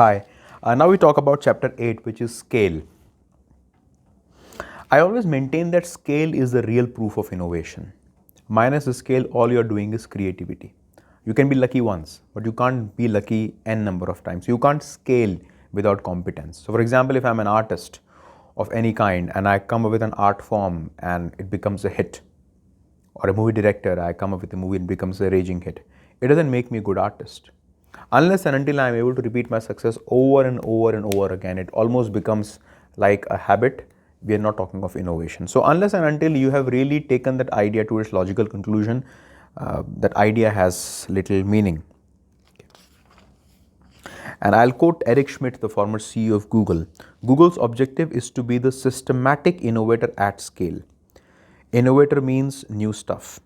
Hi. Now we talk about chapter 8, which is scale. I always maintain that scale is the real proof of innovation. Minus the scale, all you're doing is creativity. You can be lucky once, but you can't be lucky n number of times. You can't scale without competence. So, for example, if I'm an artist of any kind and I come up with an art form and it becomes a hit, or a movie director, I come up with a movie and it becomes a raging hit, it doesn't make me a good artist. Unless and until I'm able to repeat my success over and over and over again, it almost becomes like a habit. We are not talking of innovation. So, unless and until you have really taken that idea to its logical conclusion, that idea has little meaning. And I'll quote Eric Schmidt, the former CEO of Google. Google's objective is to be the systematic innovator at scale. Innovator means new stuff,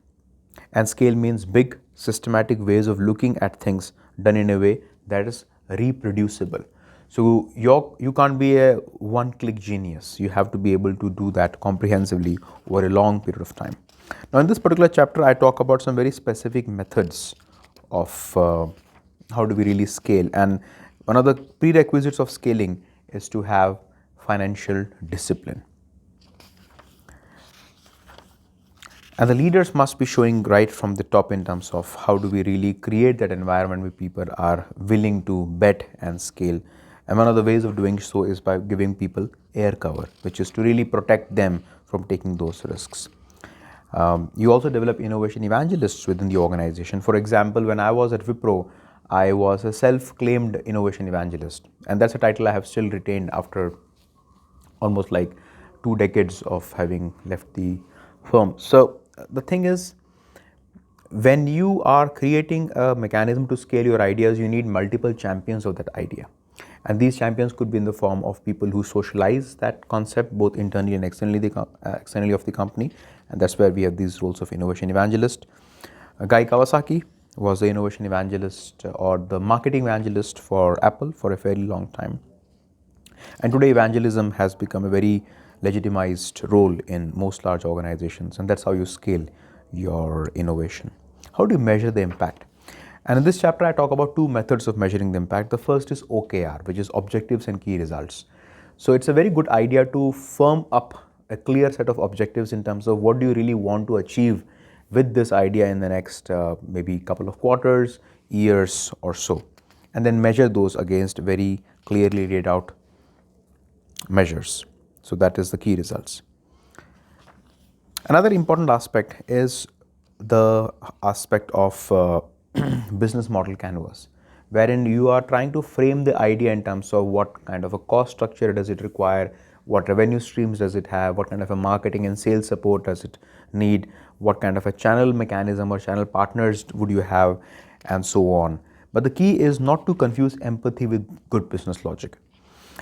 and scale means big, systematic ways of looking at things done in a way that is reproducible. So you can't be a one-click genius. You have to be able to do that comprehensively over a long period of time. Now, in this particular chapter, I talk about some very specific methods of how do we really scale. And one of the prerequisites of scaling is to have financial discipline. And the leaders must be showing right from the top in terms of how do we really create that environment where people are willing to bet and scale. And one of the ways of doing so is by giving people air cover, which is to really protect them from taking those risks. You also develop innovation evangelists within the organization. For example, when I was at Wipro, I was a self-claimed innovation evangelist. And that's a title I have still retained after almost like 2 decades of having left the firm. So the thing is, when you are creating a mechanism to scale your ideas, you need multiple champions of that idea. And these champions could be in the form of people who socialize that concept both internally and externally of the company. And that's where we have these roles of innovation evangelist. Guy Kawasaki was the innovation evangelist or the marketing evangelist for Apple for a fairly long time. And today evangelism has become a very legitimized role in most large organizations, and that's how you scale your innovation. How do you measure the impact? And in this chapter, I talk about 2 methods of measuring the impact. The first is OKR, which is objectives and key results. So it's a very good idea to firm up a clear set of objectives in terms of what do you really want to achieve with this idea in the next maybe couple of quarters, years or so, and then measure those against very clearly laid out measures. So that is the key results. Another important aspect is the aspect of business model canvas, wherein you are trying to frame the idea in terms of what kind of a cost structure does it require, what revenue streams does it have, what kind of a marketing and sales support does it need, what kind of a channel mechanism or channel partners would you have, and so on. But the key is not to confuse empathy with good business logic.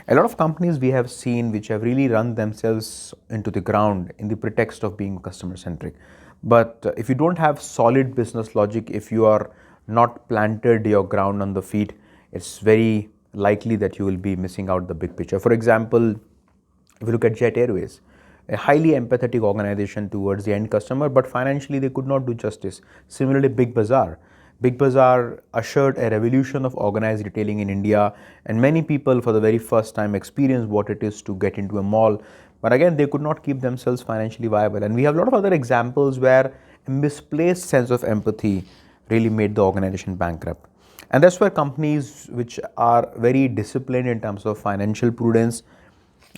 A lot of companies we have seen which have really run themselves into the ground in the pretext of being customer centric. But if you don't have solid business logic, if you are not planted your ground on the feet, it's very likely that you will be missing out the big picture. For example, if you look at Jet Airways, a highly empathetic organization towards the end customer, but financially they could not do justice. Similarly, Big Bazaar. Big Bazaar ushered a revolution of organized retailing in India, and many people for the very first time experienced what it is to get into a mall. But again, they could not keep themselves financially viable. And we have a lot of other examples where a misplaced sense of empathy really made the organization bankrupt. And that's where companies which are very disciplined in terms of financial prudence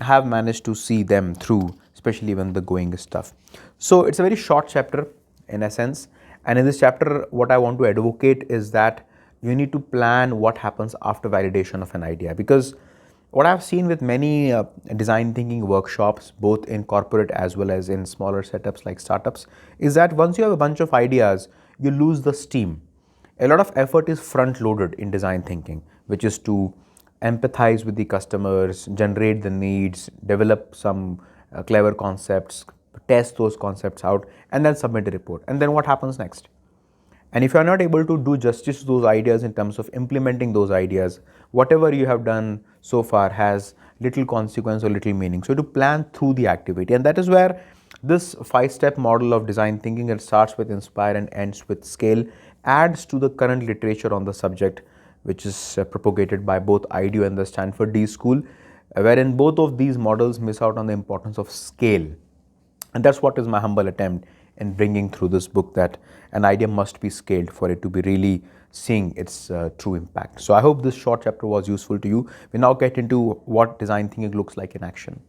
have managed to see them through, especially when the going is tough. So it's a very short chapter in a sense. And in this chapter, what I want to advocate is that you need to plan what happens after validation of an idea. Because what I've seen with many design thinking workshops, both in corporate as well as in smaller setups like startups, is that once you have a bunch of ideas, you lose the steam. A lot of effort is front loaded in design thinking, which is to empathize with the customers, generate the needs, develop some clever concepts, test those concepts out, and then submit a report. And then what happens next? And if you are not able to do justice to those ideas in terms of implementing those ideas, whatever you have done so far has little consequence or little meaning. So to plan through the activity, and that is where this 5-step model of design thinking that starts with inspire and ends with scale adds to the current literature on the subject, which is propagated by both IDEO and the Stanford D School, wherein both of these models miss out on the importance of scale. And that's what is my humble attempt in bringing through this book, that an idea must be scaled for it to be really seeing its true impact. So I hope this short chapter was useful to you. We now get into what design thinking looks like in action.